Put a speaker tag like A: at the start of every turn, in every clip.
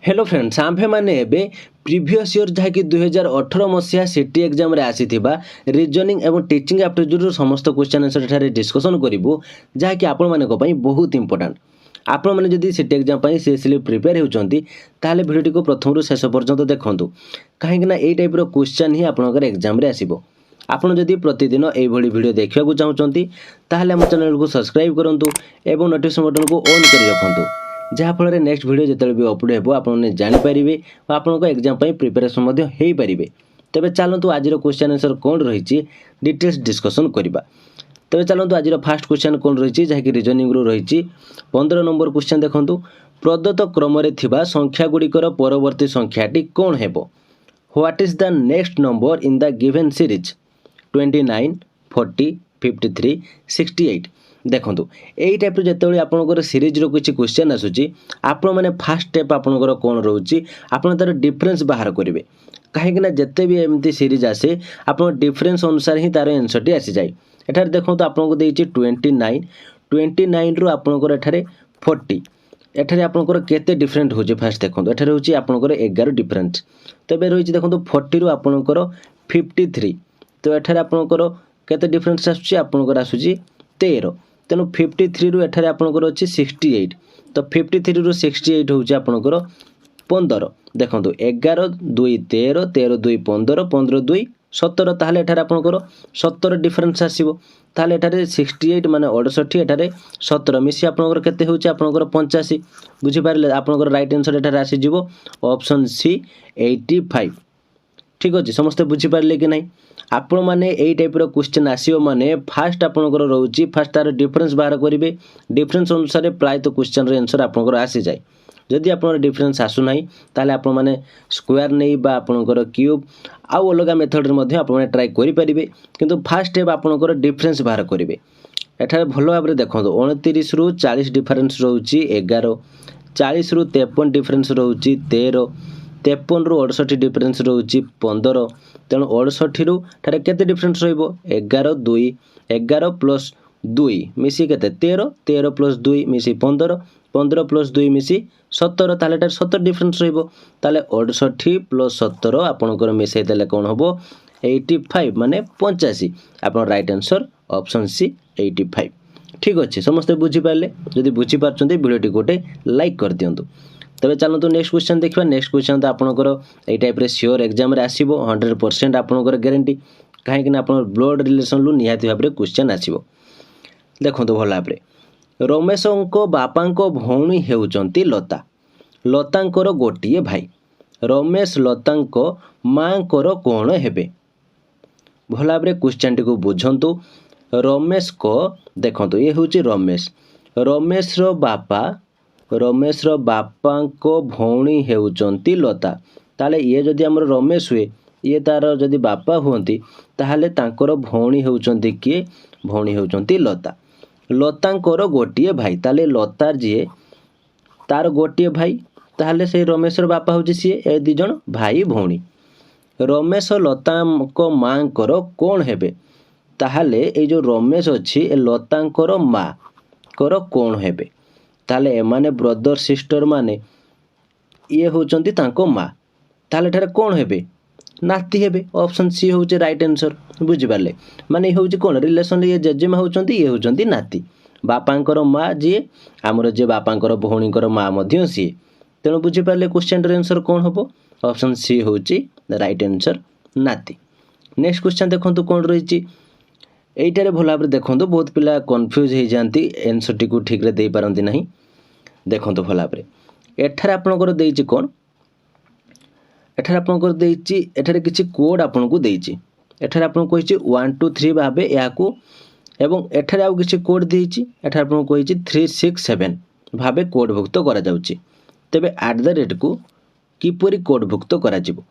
A: Hello friends आम्भे माने एबे previous year जहाँकि 2018 मसीहा सीटी एग्जाम रे आसीथिबा रीजनिंग एवं टीचिंग एप्टीट्यूड समस्त क्वेश्चन आंसर एठारे डिस्कशन करिवु जहाँकि आपण माने को पई बहुत इंपोर्टेंट। आपण माने जदि सीटी एग्जाम पई सीरियसली प्रिपेयर होचंती ताले वीडियो को प्रथम रु शेष पर्यंत देखंतु काहे कि ना एई टाइप रो क्वेश्चन ही आपनकर एग्जाम रे आसीबो। आपण जदि प्रतिदिन एई भली वीडियो देखिया को चाहउचंती ताले हम चैनल को सब्सक्राइब करंतु एवं नोटिफिकेशन बटन को ऑन करि रखंतु जहाँफल नेक्स्ट वीडियो जिते भी अपलोड हो आपने जानीपारे और आपको एग्जाम प्रिपेरेसन हो तेज चलतु आज क्वेश्चन आंसर कौन रही डिटेल्स डिस्कसन करवा। तेज चलतु आज फास्ट क्वेश्चन कौन रही जहाँकि रिजनिंग रही 15 नंबर क्वेश्चन देखूँ प्रदत्त क्रम संख्या गुड़िकर परवर्ती संख्याटी कौन है what is the next number in the given series 29 40 53 68 देखो यही टाइप जिते आपंकर सीरीज किसी क्वेश्चन आसूची आपण मैंने फास्ट स्टेप आपंकर कौन रोचे आप तार डिफरेन्स बाहर करेंगे कहीं जिते भी एमती सीरीज आसे आप डिफरेन्स अनुसार ही तार एनसर आसी जाए। एठार देखो आपको 29 रु आपंकर एठारे 40 एठारे आपंकर केते डिफरेंट हो फास्ट देखो एठारे होची आपंकर 11 डिफरेंस तेरे रही देखो 40 रु आपंकर 53 तो एठारे आपंकर केते डिफरेंस आसूची आपंकर आसूची 13 तेणु 53 रु एठारे आपंकर अच्छी 68 तो 53 रु 68 होची आपंकर 15 देखो 11 2 13 13 2 15 15 2 17 ताहले एठारे आपंकर 17 डिफरेंस आसीबो ताहले एठारे 68 माने 68 एठारे 17 मिसी आपंकर केते होची आपंकर 85 बुझी पारले आपंकर राइट आंसर एठारे आसी जिवो ऑप्शन सी 85। ठीक अच्छे समस्ते बुझीपारे कि ना आपण मैंने यही टाइप क्वेश्चन आसो माने फास्ट आपंकर रोचे फास्ट तार डिफरेन्स बाहर करेंगे डिफरेन्स अनुसार प्रायतः क्वेश्चन आंसर आपंकर आसी जाए जदि आप डिफरेन्स आसुना ताले आपण मैंने स्क्वायर नहीं बा आपंकर क्यूब आउ अलग मेथड में ट्राए करेंगे किंतु फास्ट स्टेप आपंकर डिफरेन्स बाहर करेंगे एठार भल भाव देखो 29 रु 40 डिफरेन्स रोचे 11 40 रु 53 डिफरेन्स रोचे 13 53 रु 68 डिफरेन्स रोचे 15 तेणु 68 रु ठारे केते डिफरेन्स रहिबो 11 2 11 प्लस 2 मिसी केते 13 13 प्लस 2 मिसी 15 15 प्लस 2 मिसी 17 ताले ठारे 17 डिफरेन्स रहिबो ताले 68 प्लस 17 आपनकर मिसई देले कोन होबो 85 माने 85 आपन राइट आंसर ऑप्शन सी 85। ठीक अच्छे समस्त बुझी पारले जदि बुझी पारछन्ते वीडियोटी गोटे लाइक कर दियंतु। तबे चलतु नेक्स्ट क्वेश्चन देखा नेक्स्ट क्वेश्चन तो आपंकर यही टाइप सियोर एग्जाम रे आसीबो 100% आपंकर गारंटी कहीं आप ब्लड रिलेशन लु निहाती भाव क्वेश्चन आसीबो। देखो भल भाव रमेश बापा भौणी हेउचंती लता लतांकर गोटिए भाई रमेश लतांक माँकर कौन हेबे भल भाव क्वेश्चन टी बुझंतु रमेश को देखो ये हूँ रमेश रमेश रो बापा को भौणी हेउचंती लता ताले ये जदि हमर रमेश हुए ये तार जदि बापा हुंती ताहले तांकर भौणी हेउचंती किए भौणी हेउचंती लता लतांकर गोटिए भाई ताले लतार जी तार गोटिए भाई ताहले से रमेश रो बापा होची सी ए दी जण भाई भौणी रमेश लता को माँकर कौन हेबे ताहले ए जो रमेश अच्छी ए लतांकर माँ कर कौन हेबे ताले एमाने ब्रदर सिस्टर माने ये होचंती तांको माँ ताले ठारे कौन हेबे नाती हेबे ऑप्शन सी होचे राइट आंसर बुझी पारले माने होची कौन रिलेशन ये जेजेमा होचंती ये होचंती नाती बापांकर माँ जी आमर जे बापांकर भौणीकर माँ मध्य सी तेणु बुझी पारले क्वेश्चन रे आंसर कौन हबो ऑप्शन सी होची राइट आंसर नाती। नेक्स्ट क्वेश्चन देखंतु कौन रही एइटारे भल भाव देखो बहुत पिला कन्फ्यूज हो जाती आंसर टी को ठीक रे दे पारंती नहीं देखो भल भाव एठारे आपनकर देइछि कोन एठारे आपनकर देइछि एठारे किछि कोड आपनको देइछि एठारे आपनको कहिछि 1 2 3 भाबे याकू एवं एठारे आउ किछि कोड देइछि एठारे आपनको कहिछि 367 भाबे कोड भुक्त करा जाउछि तबे @ को किपरि कोड भुक्त करा जिवो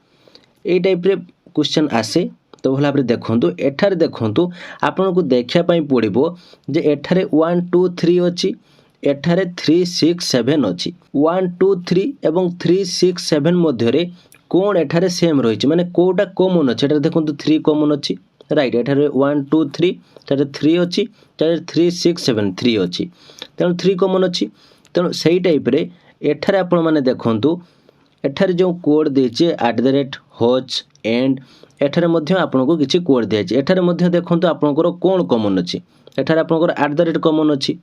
A: एई टाइप रे क्वेश्चन आसे तो भल भाव देखु एठारे देखु आपन को देखा पड़ो जे एठारे 1 2 3 अच्छी एठारे 3 6 7 अच्छी 1 2 3 एवं 3 6 7 मध्य कौन एठारे सेम रही माने कोटा कॉमन अच्छे देखो 3 कॉमन अच्छी राइट एठारे 1 2 3 एठारे 3 अच्छी 3 6 7 3 अच्छी तेणु 3 कॉमन अच्छी तेणु से टाइप रे एठारे आपण माने देखंतु एठारे जो कोड देचे @hoj एंड एठारे मध्य आपनको किछि कोड दियाछि एठारे मध्य देखंतु आपनकर कोन कॉमन अछि एठारे आपनकर कॉमन अछि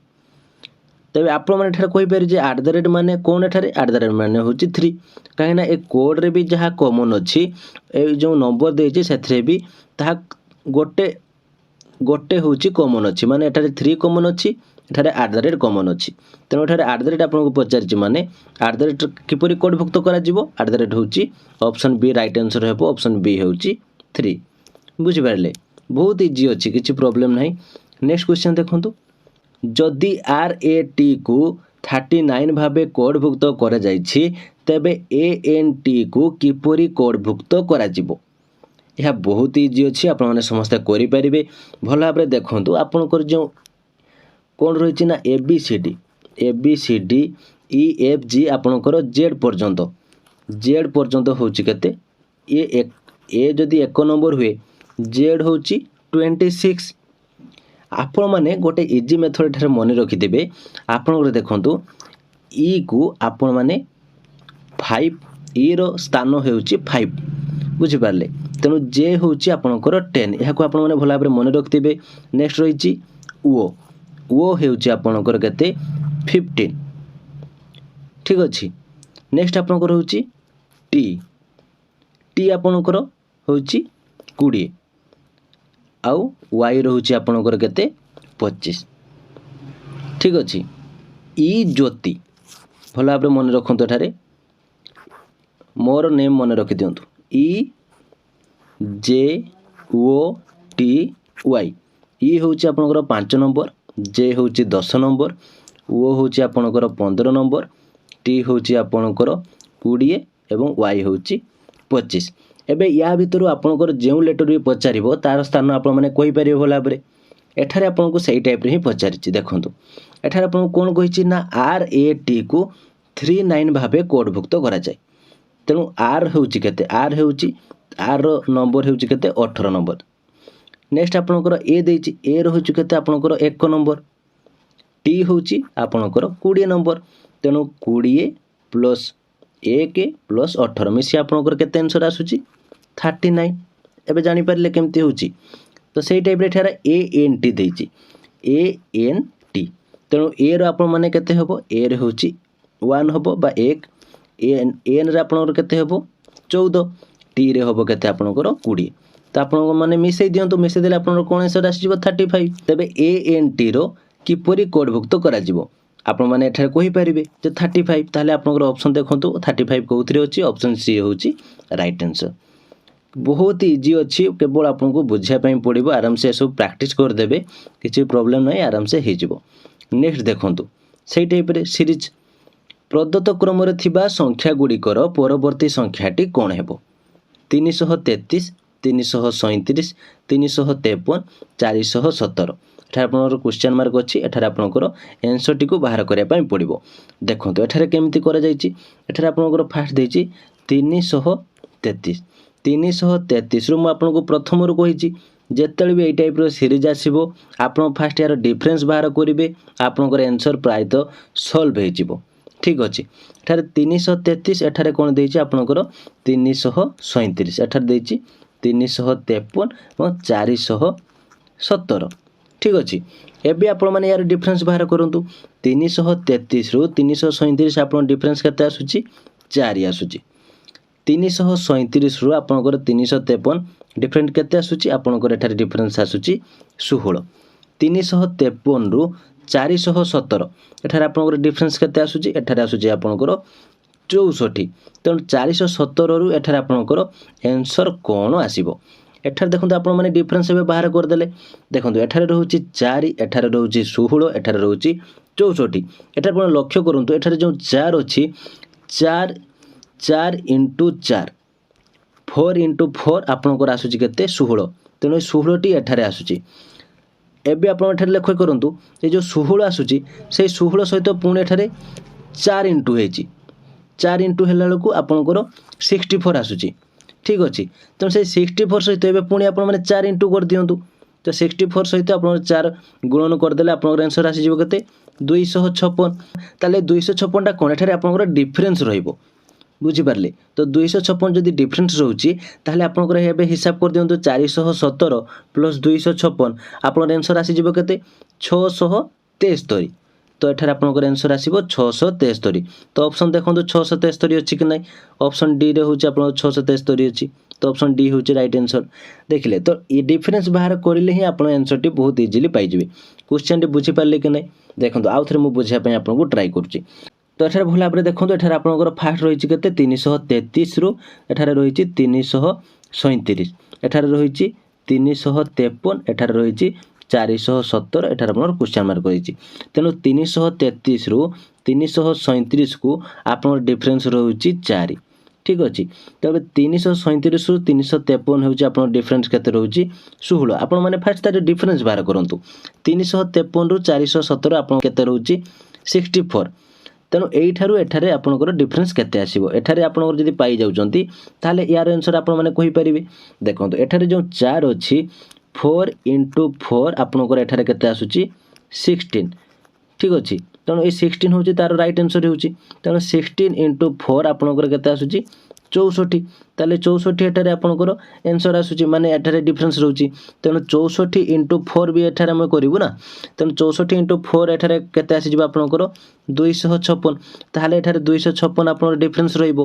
A: तबे आपण माने एठारे कहि पारि जे माने कोन एठारे माने होछि 3 काहे ना ए कोड रे भी जहा कॉमन अछि ए जो नंबर देछि सेथरे भी ताहा गोटे गोटे होछि कॉमन अछि माने एठारे 3 कॉमन अछि एठारे कॉमन अछि तेनो एठारे आपनको पचारछि माने किपरि कोड भुक्त करा जिवो होछि ऑप्शन बी राइट आंसर हेबो ऑप्शन बी होछि 3 बुझि पारले बहुत इजी अछि किछि प्रॉब्लम नाही नेक्स्ट क्वेश्चन देखंतु जदि RAT को 39 भाबे कोड भुक्त करा जायछि तबे ANT को किपरि कोड भुक्त करा जिवो यह बहुत इजी अछि आपण माने समस्त करि परिबे भल भाबरे देखंतु आपनकर जो कोड रहिछि ना ABCD EFG आपनकर Z पर्यंत होछि केते ए जदि 1 नंबर हुए Z होछि 26 आपण माने गोटे इजी मेथड एठारे मन रखि देबे आपण देखंतु ई को आपण माने 5 ई रो स्थान हेउची 5 बुझि पारले तेनु जे होउची आपनकर 10 एहा को आपण माने भला भाबरे मन रखिबे नेक्स्ट रहिची ओ हेउची आपनकर केते 15 ठीक अछि नेक्स्ट आपनकर होउची टी आपनकर होउची 20 आउ y रहुची आपनकर केते 25 ठीक अछि ई ज्योति भला भाबरे मन रखंतु एठारे मोर नेम मन रखि दियंतु EJOTY ई होउची आपनकर 5 नंबर जे होउची 10 नंबर ओ होउची आपनकर 15 नंबर टी होउची आपनकर 20 एवं y होउची 25 एबे या भितरु आपनकर जेउ लेटर भी पचारिबो तार स्थान आपण माने कहि परिबो भला भाबरे एठारे आपनको सही टाइप रे ही पचारिछि देखंतु एठारे आपण कोन कहिछि ना RAT को 39 भाबे कोड भुक्त करा जाय तेनु R होउछि केते R होउछि R रो नंबर होउछि केते 18 नंबर नेक्स्ट आपनकर ए देछि ए रहुछि केते आपनकर 1 नंबर टी होउछि आपनकर 20 नंबर तेनु 20 प्लस 1 प्लस 18 मिसी आपनकर केते आंसर आसुछि 39 एबे जानि परले केमती होउछि तो सेही टाइप रे एठारे ANT देछि ANT तेनु ए रो आपण माने केते हबो ए रे होउछि 1 हबो बा 1 एन रे आपनकर केते हबो 14 टी रे हबो केते आपनकर 20 तो आपण माने मिसै दियंतु मिसै देले आपनकर कोन आंसर आसीबो 35 तबे ANT रो किपरि कोड भुक्त करा जिवो आपण माने एठारे कहि परिबे जे 35 ताले आपनकर ऑप्शन देखंतु 35 कोउथरे अछि ऑप्शन सी होउछि राइट आंसर बहुत इजी अछि केवल आपनको बुझिया पई पड़िबो आराम से सब प्रैक्टिस कर देबे किछि प्रॉब्लम नै आराम से हे जिवो नेक्स्ट देखंतु सेही टाइप रे सीरीज प्रदत्त क्रम रे थिबा संख्या गुडीकर परवर्ती संख्याटी कोन हेबो 333 337 353 417 एठार आपनकर क्वेश्चन मार्क अछि एठार आपनकर आंसर टी को बाहर करिया पई पड़िबो देखंतु एठारे केमती करा जायछि एठारे आपनकर फास्ट देछि 333 रो म आपनको प्रथम रो कहिछि जेतले भी ए टाइप रो सीरीज आसीबो आपण फास्ट यार डिफरेंस बाहर करिवे आपनकर आंसर प्राय तो सॉल्व हे जिवो ठीक अछि एठारे 333 एठारे कोन देछि आपनकर 337 एठारे देछि 353 और 417 ठीक अछि एबे आपण माने यार डिफरेंस बाहर करंतु 333 रो 337 आपण डिफरेंस केते आसुची 4 आसुची 337 रो आपनकर 353 डिफरेंट केते आसुची आपनकर एठारे डिफरेंस आसुची 16 353 रो 417 एठारे आपनकर डिफरेंस केते आसुची एठारे आसुची आपनकर 64 तन 417 रो एठारे आपनकर आंसर कोन आसीबो एठारे देखंतु आपण माने डिफरेंस बे बाहर कर देले देखंतु एठारे रहउची 4 एठारे रहउची 16 एठारे रहउची 64 एठारे आपण लक्ष्य करंतु एठारे जो 4 अछि 4 into 4 4 into 4 आपनकर आसुची केते 16 तेनो 16 टी एठारे आसुची एबे आपण एठारे लक्ष्य करंतु ए जो 16 आसुची से 16 सहित पुणे एठारे 4 into हेची 4 into हेला लकु आपनकर 64 आसुची ठीक अछि तो से 64 सहित एबे पुणी आपण माने 4 into कर दियंतु तो 64 सहित आपण 4 गुणन कर देले आपनकर आंसर आसी जिवो केते 256 ताले 256 टा कोन एठारे आपनकर डिफरेंस रहिबो बुझिपारे तो 256 जदि डिफरेन्स रोचे ताहले आपनकर एबे हिसाब कर दियंतु 417 प्लस 256 आपनर आंसर आसीजिवो केते 673 तो एठार आपनकर आंसर आसीबो 673 तो ऑप्शन देखंतु 673 अछि कि नै ऑप्शन डी रे होची आपन 673 अछि तो ऑप्शन डी होची राइट आंसर देखिले तो ई डिफरेंस बाहर करिले ही आपन आंसर टी बहुत इजीली पाई जिवे क्वेश्चन टी बुझि पारले कि नै देखंतु आउ थरे मु बुझिया पय आपन को ट्राई करछि तो एठार भला बरे देखंतु एठार आपनकर फास्ट रहिछि केते 333 रु एठार रहिछि 337 एठार रहिछि 353 एठार रहिछि 417 एठार आपनर क्वेश्चन मार्क रहिछि तेनु 333 रु 337 को आपनर डिफरेंस रहुछि 4 ठीक अछि तबे 337 रु 353 होछि आपनर डिफरेंस केते रहुछि 16 आपन माने फास्ट तार डिफरेंस बाहर करंतु 353 रु 417 आपन केते रहुछि 64 तेणु एठारू एठारे आपनकर डिफरेंस केते आसीबो एठारे आपनकर जदि पाई जाउचंती ताले यार आंसर आपन माने कहि परिबे देखंतु एठारे जो 4 अछि 4 into 4 आपनकर एठारे केते आसुची 16 ठीक अछि तेणु ए 16 होची तार राइट आंसर होची तेणु 16 into 4 आपनकर केते आसुची 64 ताले 64 एठारे आपनकर आंसर आसुची माने एठारे डिफरेंस रहउची तेणु 64 into 4 भी एठारे हम करिवु ना तेणु 64 into 4 एठारे केते आसी जिवो आपनकर 256 ताले एठारे 256 आपनकर डिफरेंस रहिबो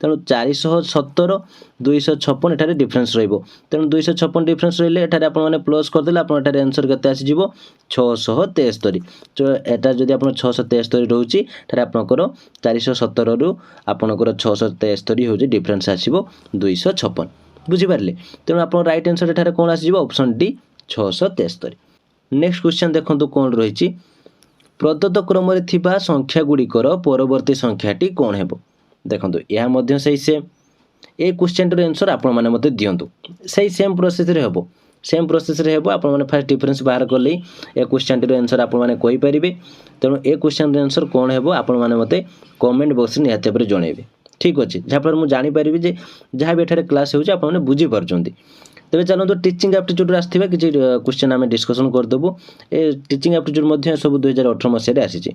A: तेणु 417 256 एठारे डिफरेंस रहिबो तेणु 256 डिफरेंस रहिले एठारे आपन माने प्लस कर देले आपन एठारे आंसर केते आसी जिवो 673 तो एटा जदि आपन 673 रहउची एठारे आपनकर 417 रु आपनकर 673 होची डिफरेंस आसीबो 256 बुझि पारले तेणु आपन राइट आंसर एठारे कोन आसी जिवो ऑप्शन डी 673 नेक्स्ट क्वेश्चन देखंतु कोन रहिची प्रदत्त क्रम रे थिबा संख्या गुडिकर परवर्ती संख्याटी कोन हेबो देखंतु या मध्य सही सेम ए क्वेश्चन रे आंसर आपन माने मते दियंतु सही सेम प्रोसेस रे हेबो सेम प्रोसेस रे हेबो आपन माने फर्स्ट डिफरेंस बाहर करले ए क्वेश्चन रे आंसर आपन माने कहि परिबे तेणु ए क्वेश्चन रे आंसर कोन हेबो आपन माने मते कमेंट बॉक्स रे निहाते पर जणेबे ठीक अछि जहा पर मु जानि परिबे जे जहा भी एठारे क्लास होउची आपन माने बुझि परचंती तबे चलो तो टीचिंग एप्टीट्यूड आस्थिबा कि क्वेश्चन आमे डिस्कशन कर देबो ए टीचिंग एप्टीट्यूड मध्ये सब 2018 मसिया रे आसीची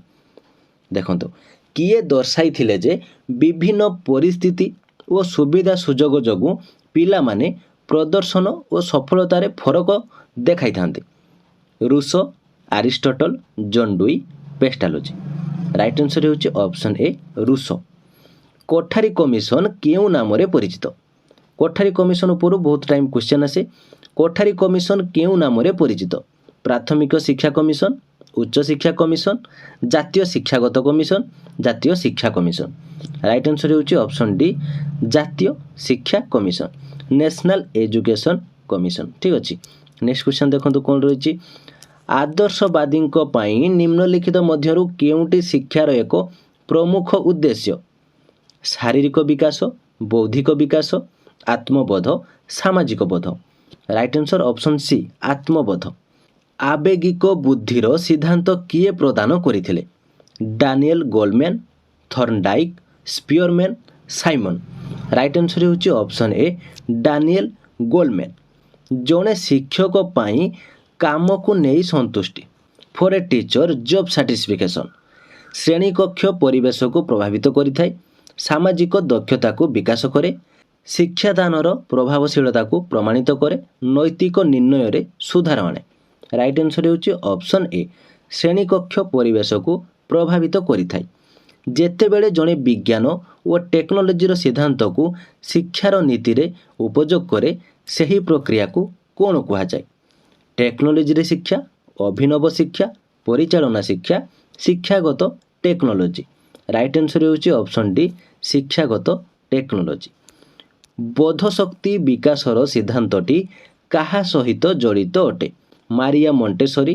A: देखंतो किए दर्शाई थिले जे विभिन्न परिस्थिति और सुविधा सुजोग जोगु पिला माने प्रदर्शन और सफलता रे फरक देखाई थांते Rousseau Aristotle John Dewey Pestalozzi right answer होची option A Rousseau Kothari commission केउ नाम रे परिचित कोठारी कमिशन ऊपर बहुत टाइम क्वेश्चन आसे कोठारी कमिशन केउ नाम रे परिचित प्राथमिक शिक्षा कमिशन उच्च शिक्षा कमिशन जातीय शिक्षागत कमिशन जातीय शिक्षा कमिशन राइट आंसर होची ऑप्शन डी जातीय शिक्षा कमिशन नेशनल एजुकेशन कमिशन ठीक अछि नेक्स्ट क्वेश्चन देखंतु कोन रहिची आदर्शवादी पई निम्नलिखित मध्यरु केउटी शिक्षार एक प्रमुख उद्देश्य शारीरिक विकास बौद्धिक विकास आत्मबोध सामाजिक बोध राइट आंसर ऑप्शन सी आत्मबोध आवेगिक बुद्धिर सिद्धांत किए प्रदान करथिले Daniel Goldman Thorndike Spearman Simon right answer होची ऑप्शन ए डानियल गोल्डमैन जने शिक्षक पाई काम को नहीं संतुष्टि for a teacher job satisfaction श्रेणी कक्ष परिवेश को प्रभावित करिथाय सामाजिक दक्षता को विकास करे शिक्षादानर प्रभावशीलता को प्रमाणित करे नैतिक निर्णय रे सुधार आने राइट आंसर होची ऑप्शन ए श्रेणी कक्ष परिवेश को प्रभावित करिथाय जेते बेले जने विज्ञान और टेक्नोलोजी रो सिद्धांत को शिक्षार नीति रे उपयोग करे सही प्रक्रिया को कोन कहा जाय टेक्नोलोजी रे शिक्षा अभिनव शिक्षा परिचालना शिक्षा शिक्षागत टेक्नोलोजी राइट आंसर होची ऑप्शन डी शिक्षागत टेक्नोलोजी बोध शक्ति विकासर सिद्धांतटी काहा सहित जड़ित अटे Maria Montessori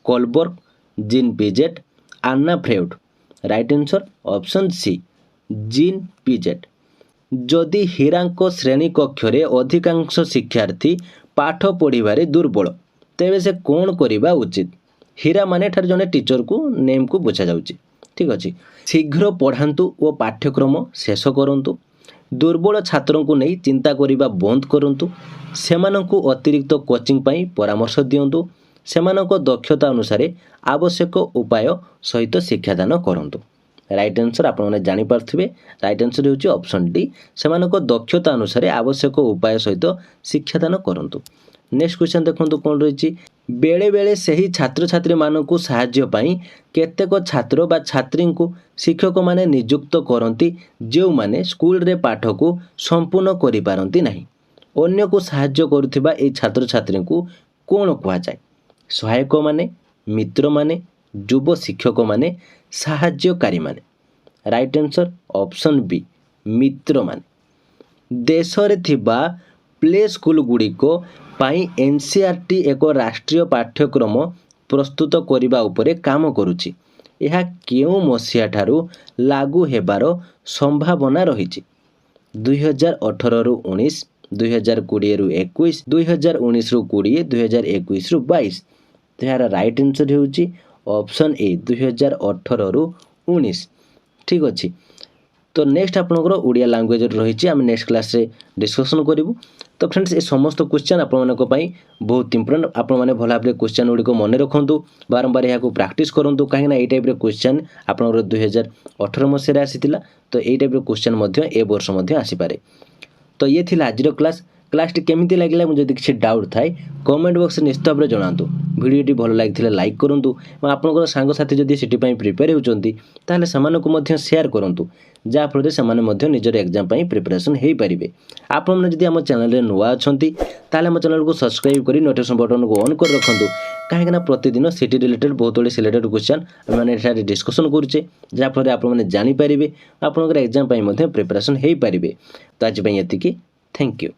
A: Kohlberg Jean Piaget Anna Freud right answer option C Jean Piaget जदि हीरांक श्रेणी कक्षरे अधिकांश शिक्षार्थी पाठ पढ़िबारे दुर्बल तेबे से कोन करिबा उचित हीरा माने ठार जने टीचर को नेम को बुझा जाउची ठीक अछि शीघ्र पढ़ांतु और पाठ्यक्रम शेष करंतु दुर्बल छात्रों को नहीं चिंता करिबा बंद करंतु सेमानंकु अतिरिक्त कोचिंग पाई परामर्श दियंतु सेमानंको दक्षता अनुसार आवश्यक उपाय सहित शिक्षादान करंतु राइट आंसर आपने जानीपारे राइट आंसर होची ऑप्शन डी सेमानक दक्षता अनुसार आवश्यक उपाय सहित शिक्षादान करंतु। नेक्स्ट क्वेश्चन देखंतु कोन रहिछि बेले बेले सही छात्र छात्री मानकु सहाय्य पाई केतेक छात्र बा छात्री को शिक्षक माने नियुक्त करंती जो माने स्कूल रे पाठ को संपूर्ण करि पारंती नाही अन्य को सहाय्य करुथिबा ए छात्र छात्री को कोन कुआ जाय सहायक माने मित्र माने युव शिक्षक माने सहाय्यकारी माने राइट आंसर ऑप्शन बी मित्र माने देश रे थिबा प्ले स्कूल गुड़िको पाई एनसीईआरटी एक राष्ट्रीय पाठ्यक्रम प्रस्तुत करने उपरे काम करुछि यह केउ मसीहा ठारू लागू हेबार संभावना रही 2018 रु 19 2020 रु 21 2019 रु 20 2021 रु 22 तो यार राइट आंसर होउछि ऑप्शन ए 2018 रु 19 ठीक अच्छे। तो नेक्स्ट आपनकर ओडिया लैंग्वेज रही आम नेक्स्ट क्लास रे डिस्कसन करूँ। तो फ्रेंड्स ये समस्त क्वेश्चन आपण बहुत इंपोर्टेंट आपण मैंने भल भाव क्वेश्चन गुड़िक मन रखु बारंबार यहाँ प्रैक्टिस करूँ कहीं टाइप क्वेश्चन आप 2018 मसीह आसीला तो यही टाइप क्वेश्चन ए वर्ष आसीपे। तो ये थी आज क्लासटी केमिति लगे मुझे किसी डाउट थाए कमेंट बॉक्स निश्चित भाव में जनातु भिडियोटी भल लगी लाइक करूँ आपंकर सांगसाथी जदि से प्रिपेयर होती से सेयार करूँ जहाँफल से निजर एग्जाम प्रिपरेशन हो पारे। आपने आम चैनल नुआ अच्छा आम चैनल को सब्सक्राइब कर नोटिफिकेशन बटन को ऑन कर रखुँ कहीं प्रतिदिन सिटी रिलेटेड बहुत गुड़े सिलेक्टेड क्वेश्चन आम डिस्कसन करुचे जहाँफल आपने जानीपारे आपंकर एग्जाम प्रिपरेशन हो पारे। तो आज ये थैंक यू।